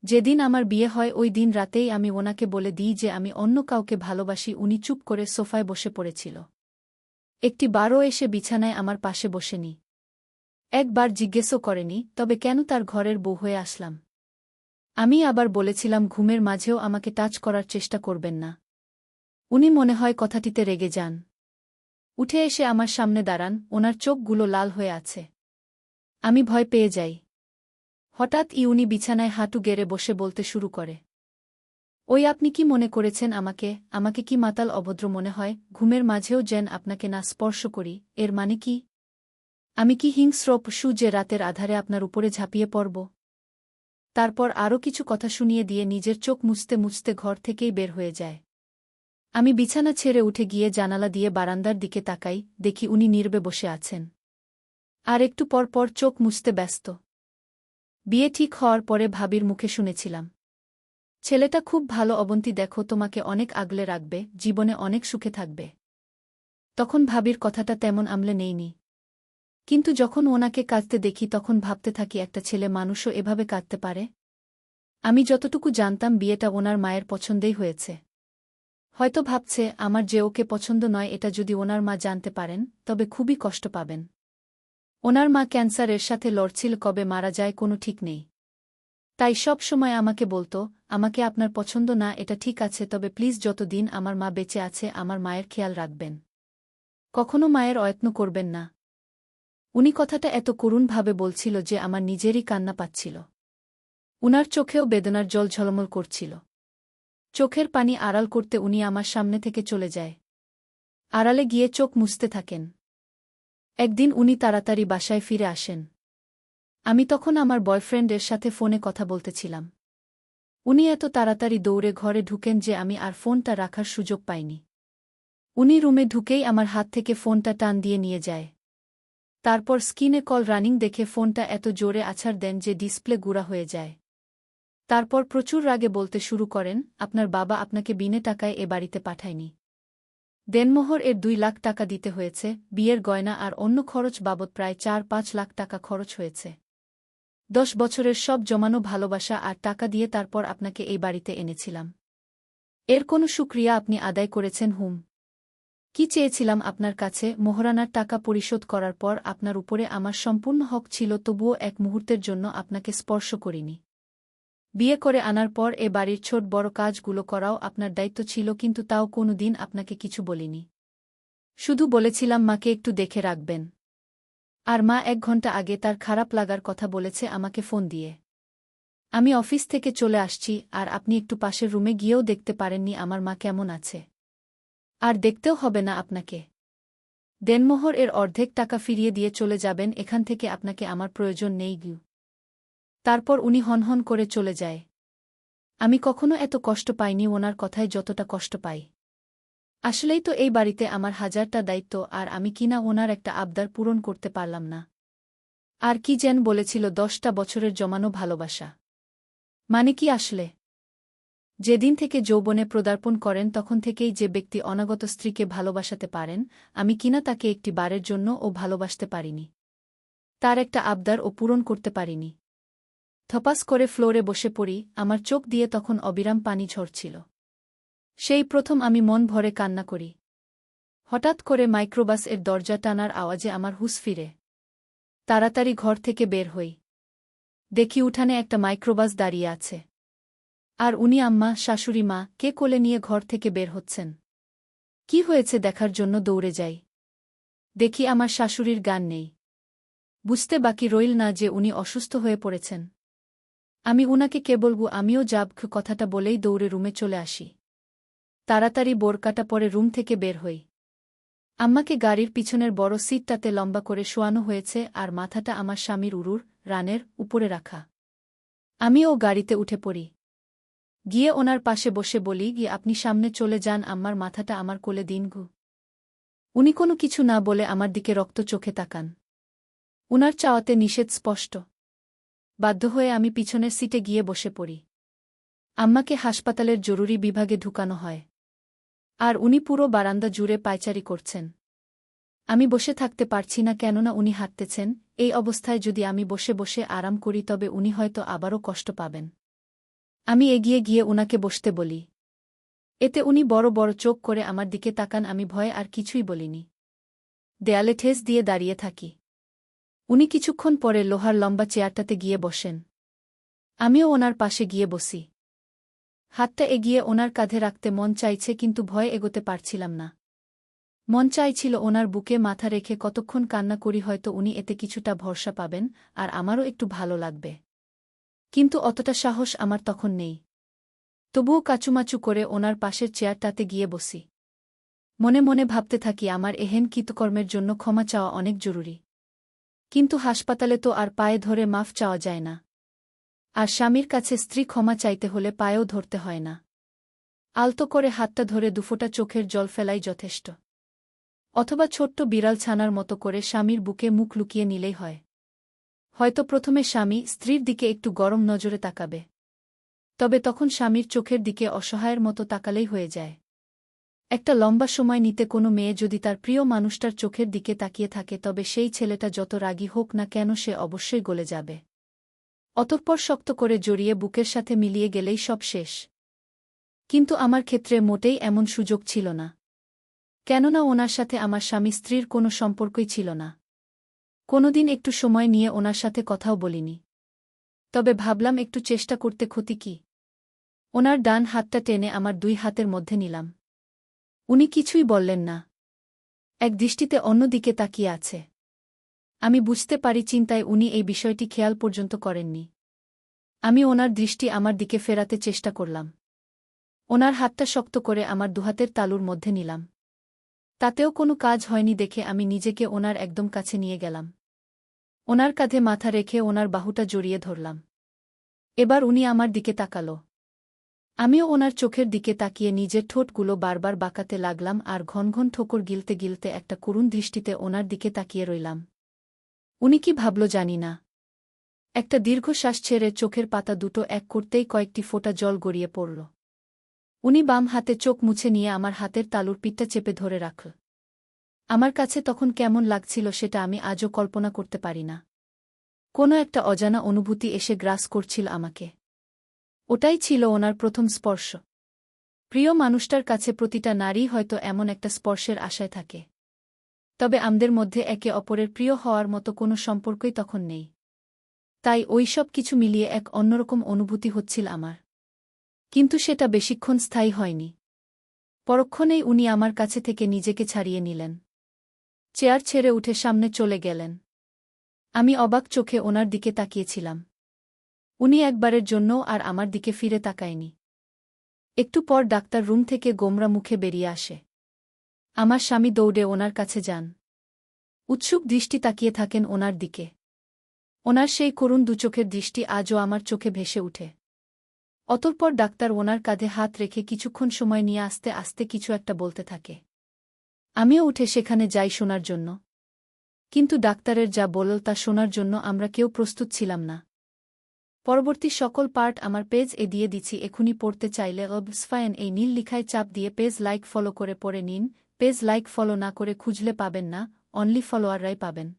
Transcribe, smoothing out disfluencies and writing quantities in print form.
যেদিন আমার বিয়ে হয় ওই দিন রাতেই আমি ওনাকে বলে দিই যে আমি অন্য কাউকে ভালোবাসি। উনি চুপ করে সোফায় বসে পড়েছিল। একটি বারও এসে বিছানায় আমার পাশে বসেনি। একবার জিজ্ঞেসও করেনি, তবে কেন তার ঘরের বউ হয়ে আসলাম। আমি আবার বলেছিলাম ঘুমের মাঝেও আমাকে টাচ করার চেষ্টা করবেন না। উনি মনে হয় কথাটিতে রেগে যান। উঠে এসে আমার সামনে দাঁড়ান, ওনার চোখগুলো লাল হয়ে আছে। আমি ভয় পেয়ে যাই। হঠাৎ উনি বিছানায় হাঁটু গেড়ে বসে বলতে শুরু করে, ওই আপনি কি মনে করেছেন আমাকে? আমাকে কি মাতাল অভদ্র মনে হয়? ঘুমের মাঝেও যেন আপনাকে না স্পর্শ করি, এর মানে কি? আমি কি হিংস্র পশু যে রাতের আধারে আপনার উপরে ঝাঁপিয়ে পড়ব? তারপর আরও কিছু কথা শুনিয়ে দিয়ে নিজের চোখ মুছতে মুছতে ঘর থেকেই বের হয়ে যায়। আমি বিছানা ছেড়ে উঠে গিয়ে জানালা দিয়ে বারান্দার দিকে তাকাই, দেখি উনি নীরবে বসে আছেন। আর একটু পর পর চোখ মুছতে ব্যস্ত। বিয়ে ঠিক হওয়ার পরে ভাবির মুখে শুনেছিলাম, ছেলেটা খুব ভালো, অবন্তী দেখো তোমাকে অনেক আগলে রাখবে, জীবনে অনেক সুখে থাকবে। তখন ভাবির কথাটা তেমন আমলে নেইনি। কিন্তু যখন ওনাকে কাঁদতে দেখি তখন ভাবতে থাকি একটা ছেলে মানুষও এভাবে কাঁদতে পারে। আমি যতটুকু জানতাম বিয়েটা ওনার মায়ের পছন্দেই হয়েছে। হয়তো ভাবছে আমার যে ওকে পছন্দ নয় এটা যদি ওনার মা জানতে পারেন তবে খুবই কষ্ট পাবেন। ওনার মা ক্যান্সারের সাথে লড়ছিল, কবে মারা যায় কোনো ঠিক নেই। তাই সব সময় আমাকে বলতো, আমাকে আপনার পছন্দ না এটা ঠিক আছে, তবে প্লিজ যতদিন আমার মা বেঁচে আছে আমার মায়ের খেয়াল রাখবেন। কখনো মায়ের অয়ত্ন করবেন না। উনি কথাটা এত করুণভাবে বলছিল যে আমার নিজেরই কান্না পাচ্ছিল। উনার চোখেও বেদনার জল ঝলমল করছিল। চোখের পানি আড়াল করতে উনি আমার সামনে থেকে চলে যায়। আড়ালে গিয়ে চোখ মুছতে থাকেন। একদিন উনি তাড়াতাড়ি বাসায় ফিরে আসেন। আমি তখন আমার বয়ফ্রেন্ডের সাথে ফোনে কথা বলতেছিলাম। উনি এত তাড়াতাড়ি দৌড়ে ঘরে ঢুকেন যে আমি আর ফোনটা রাখার সুযোগ পাইনি। উনি রুমে ঢুকেই আমার হাত থেকে ফোনটা টান দিয়ে নিয়ে যায়। তারপর স্ক্রিনে কল রানিং দেখে ফোনটা এত জোরে আছাড় দেন যে ডিসপ্লে গুঁড়া হয়ে যায়। তারপর প্রচুর রাগে বলতে শুরু করেন, আপনার বাবা আপনাকে বিনে টাকায় এ বাড়িতে পাঠায়নি। দেনমোহর এর 2 লাখ টাকা দিতে হয়েছে, বিয়ের গয়না আর অন্য খরচ বাবদ প্রায় 4-5 লাখ টাকা খরচ হয়েছে। 10 বছরের সব জমানো ভালোবাসা আর টাকা দিয়ে তারপর আপনাকে এই বাড়িতে এনেছিলাম। এর কোনো শুকরিয়া আপনি আদায় করেছেন? কি চেয়েছিলাম আপনার কাছে? মোহরানার টাকা পরিশোধ করার পর আপনার উপরে আমার সম্পূর্ণ হক ছিল, তবুও এক মুহূর্তের জন্য আপনাকে স্পর্শ করিনি। বিয়ে করে আনার পর এ বাড়ির ছোট বড় কাজগুলো করাও আপনার দায়িত্ব ছিল, কিন্তু তাও কোনো দিন আপনাকে কিছু বলিনি। শুধু বলেছিলাম মাকে একটু দেখে রাখবেন। আর মা 1 ঘন্টা আগে তার খারাপ লাগার কথা বলেছে আমাকে ফোন দিয়ে। আমি অফিস থেকে চলে আসছি, আর আপনি একটু পাশের রুমে গিয়েও দেখতে পারেননি আমার মা কেমন আছে। আর দেখতেও হবে না আপনাকে। দেনমোহর এর অর্ধেক টাকা ফিরিয়ে দিয়ে চলে যাবেন এখান থেকে, আপনাকে আমার প্রয়োজন নেই। তারপর উনি হনহন করে চলে যায়। আমি কখনো এত কষ্ট পাইনি ওনার কথায় যতটা কষ্ট পাই। আসলেই তো এই বাড়িতে আমার হাজারটা দায়িত্ব, আর আমি কিনা ওনার একটা আবদার পূরণ করতে পারলাম না। আর কি যেন বলেছিল 10টা বছরের জমানো ভালোবাসা। মানে কি আসলে? যেদিন থেকে যৌবনে পদার্পণ করেন তখন থেকেই যে ব্যক্তি অনাগত স্ত্রীকে ভালোবাসাতে পারেন, আমি কিনা তাকে একটি বারের জন্য ও ভালোবাসতে পারিনি। তার একটা আবদার ও পূরণ করতে পারিনি। ধপাস করে ফ্লোরে বসে পড়ি, আমার চোখ দিয়ে তখন অবিরাম পানি ঝরছিল। সেই প্রথম আমি মন ভরে কান্না করি। হঠাৎ করে মাইক্রোবাস এর দরজা টানার আওয়াজে আমার হুঁশ ফিরে। তাড়াতাড়ি ঘর থেকে বের হই। দেখি উঠানে একটা মাইক্রোবাস দাঁড়িয়ে আছে। আর উনি আম্মা, শাশুড়ি মা কে কোলে নিয়ে ঘর থেকে বের হচ্ছেন। কি হয়েছে দেখার জন্য দৌড়ে যাই। দেখি আমার শাশুড়ির গান নেই। বুঝতে বাকি রইল না যে উনি অসুস্থ হয়ে পড়েছেন। আমি উনাকে কেবলবু আমিও যাব কথাটা বলেই দৌড়ে রুমে চলে আসি। তাড়াতাড়ি বোরকাটা পরে রুম থেকে বের হই। আম্মাকে গাড়ির পিছনের বড় সিটটাতে লম্বা করে শোয়ানো হয়েছে, আর মাথাটা আমার স্বামীর উরুর রানের উপরে রাখা। আমিও গাড়িতে উঠে পড়ি। গিয়ে ওনার পাশে বসে বলি, গিয়ে আপনি সামনে চলে যান, আম্মার মাথাটা আমার কোলে দিন। উনি কোনো কিছু না বলে আমার দিকে রক্ত চোখে তাকান। উনার চাওয়াতে নিষেধ স্পষ্ট। বাধ্য হয়ে আমি পিছনের সিটে গিয়ে বসে পড়ি। আম্মাকে হাসপাতালের জরুরি বিভাগে ঢুকানো হয়। আর উনি পুরো বারান্দা জুড়ে পায়চারি করছেন। আমি বসে থাকতে পারছি না, কেননা উনি হাঁটতেছেন। এই অবস্থায় যদি আমি বসে বসে আরাম করি তবে উনি হয়তো আবারও কষ্ট পাবেন। আমি এগিয়ে গিয়ে উনাকে বসতে বলি। এতে উনি বড় বড় চোখ করে আমার দিকে তাকান। আমি ভয়ে আর কিছুই বলিনি। দেয়ালে ঠেস দিয়ে দাঁড়িয়ে থাকি। উনি কিছুক্ষণ পরে লোহার লম্বা চেয়ারটাতে গিয়ে বসেন। আমিও ওনার পাশে গিয়ে বসি। হাতটা এগিয়ে ওনার কাঁধে রাখতে মন চাইছে, কিন্তু ভয়ে এগোতে পারছিলাম না। মন চাইছিল ওনার বুকে মাথা রেখে কতক্ষণ কান্না করি, হয়তো উনি এতে কিছুটা ভরসা পাবেন আর আমারও একটু ভালো লাগবে। কিন্তু অতটা সাহস আমার তখন নেই। তবুও কাচুমাচু করে ওনার পাশের চেয়ারটাতে গিয়ে বসি। মনে মনে ভাবতে থাকি, আমার এহেন কৃতকর্মের জন্য ক্ষমা চাওয়া অনেক জরুরি। কিন্তু হাসপাতালে তো আর পায়ে ধরে মাফ চাওয়া যায় না। আর স্বামীর কাছে স্ত্রী ক্ষমা চাইতে হলে পায়েও ধরতে হয় না। আলতো করে হাতটা ধরে দুফোঁটা চোখের জল ফেলাই যথেষ্ট। অথবা ছোট্ট বিড়াল ছানার মতো করে স্বামীর বুকে মুখ লুকিয়ে নিলেই হয়। হয়তো প্রথমে স্বামী স্ত্রীর দিকে একটু গরম নজরে তাকাবে। তবে তখন স্বামীর চোখের দিকে অসহায়ের মতো তাকালেই হয়ে যায়। একটা লম্বা সময় নিতে কোনো মেয়ে যদি তার প্রিয় মানুষটার চোখের দিকে তাকিয়ে থাকে, তবে সেই ছেলেটা যত রাগী হোক না কেন সে অবশ্যই গলে যাবে। অতঃপর শক্ত করে জড়িয়ে বুকের সাথে মিলিয়ে গেলেই সব শেষ। কিন্তু আমার ক্ষেত্রে মোটেই এমন সুযোগ ছিল না। কেননা ওনার সাথে আমার স্বামী স্ত্রীর কোনো সম্পর্কই ছিল না। কোনোদিন একটু সময় নিয়ে ওনার সাথে কথাও বলিনি। তবে ভাবলাম একটু চেষ্টা করতে ক্ষতি কি। ওনার ডান হাতটা টেনে আমার দুই হাতের মধ্যে নিলাম। উনি কিছুই বললেন না। এক দৃষ্টিতে অন্যদিকে তাকিয়ে আছে। আমি বুঝতে পারি চিন্তায় উনি এই বিষয়টি খেয়াল পর্যন্ত করেননি। আমি ওনার দৃষ্টি আমার দিকে ফেরাতে চেষ্টা করলাম। ওনার হাতটা শক্ত করে আমার দুহাতের তালুর মধ্যে নিলাম। তাতেও কোনো কাজ হয়নি দেখে আমি নিজেকে ওনার একদম কাছে নিয়ে গেলাম। ওনার কাঁধে মাথা রেখে ওনার বাহুটা জড়িয়ে ধরলাম। এবার উনি আমার দিকে তাকাল। আমিও ওনার চোখের দিকে তাকিয়ে নিজের ঠোঁটগুলো বারবার বাঁকাতে লাগলাম আর ঘন ঘন ঠোকর গিলতে গিলতে একটা করুণ দৃষ্টিতে ওনার দিকে তাকিয়ে রইলাম। উনি কি ভাবল জানি না। একটা দীর্ঘশ্বাস ছেড়ে চোখের পাতা দুটো এক করতেই কয়েকটি ফোঁটা জল গড়িয়ে পড়ল। উনি বাম হাতে চোখ মুছে নিয়ে আমার হাতের তালুর পিঠটা চেপে ধরে রাখল। আমার কাছে তখন কেমন লাগছিল সেটা আমি আজও কল্পনা করতে পারি না। কোনো একটা অজানা অনুভূতি এসে গ্রাস করছিল আমাকে। ওটাই ছিল ওনার প্রথম স্পর্শ। প্রিয় মানুষটার কাছে প্রতিটা নারী হয়তো এমন একটা স্পর্শের আশায় থাকে। তবে আমাদের মধ্যে একে অপরের প্রিয় হওয়ার মতো কোনো সম্পর্কই তখন নেই। তাই ওই সব কিছু মিলিয়ে এক অন্যরকম অনুভূতি হচ্ছিল আমার। কিন্তু সেটা বেশিক্ষণ স্থায়ী হয়নি। পরক্ষণেই উনি আমার কাছে থেকে নিজেকে ছাড়িয়ে নিলেন। চেয়ার ছেড়ে উঠে সামনে চলে গেলেন। আমি অবাক চোখে ওনার দিকে তাকিয়েছিলাম। উনি একবারের জন্যও আর আমার দিকে ফিরে তাকায়নি। একটু পর ডাক্তার রুম থেকে গোমরা মুখে বেরিয়ে আসে। আমার স্বামী দৌড়ে ওনার কাছে যান। উৎসুক দৃষ্টি তাকিয়ে থাকেন ওনার দিকে। ওনার সেই করুণ দুচোখের দৃষ্টি আজও আমার চোখে ভেসে উঠে। অতঃপর ডাক্তার ওনার কাঁধে হাত রেখে কিছুক্ষণ সময় নিয়ে আস্তে আস্তে কিছু একটা বলতে থাকে। আমিও উঠে সেখানে যাই শোনার জন্য। কিন্তু ডাক্তারের যা বলল তা শোনার জন্য আমরা কেউ প্রস্তুত ছিলাম না। পরবর্তী সকল পার্ট আমার পেজ দিয়ে দিচ্ছি, এখনই পড়তে চাইলে অবসফায়েন এই নীল লিখায় চাপ দিয়ে পেজ লাইক ফলো করে পড়ে নিন। পেজ লাইক ফলো না করে খুঁজলে পাবেন না, অনলি ফলোয়াররাই পাবেন।